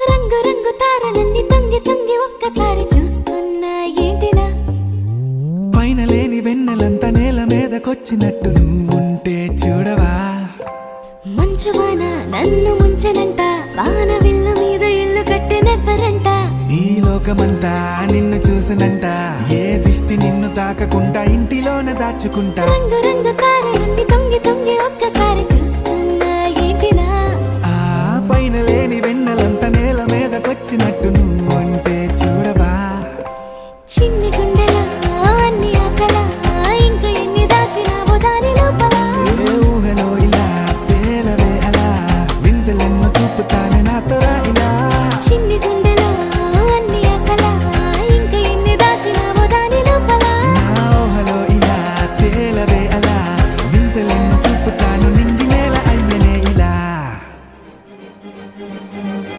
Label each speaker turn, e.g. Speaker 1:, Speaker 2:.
Speaker 1: రంగు రంగు తారలన్నీ తొంగి తొంగి ఒక్కసారి చూస్తున్నా ఏంటిలా
Speaker 2: పైన లేని వెన్నెలంతా నేల మీదకొచ్చినట్టు నువ్వుంటే చూడవా
Speaker 1: మంచువాన నన్ను ముంచెనంట వాన విల్లు మీద ఇల్లు కట్టెనెవ్వరంట
Speaker 2: ఈ లోకమంతా నిన్ను చూసినంట ఏ దిష్టి నిన్ను తాకకుండా ఇంటిలోనే దాచుకుంటా
Speaker 1: రంగు రంగు తారలన్నీ తొంగి తొంగి ఒక్కసారి చూస్తున్నా ఏంటిలా
Speaker 2: ఆ పైన లేని వెన్నెలంతా నేల మీదకొచ్చినట్టు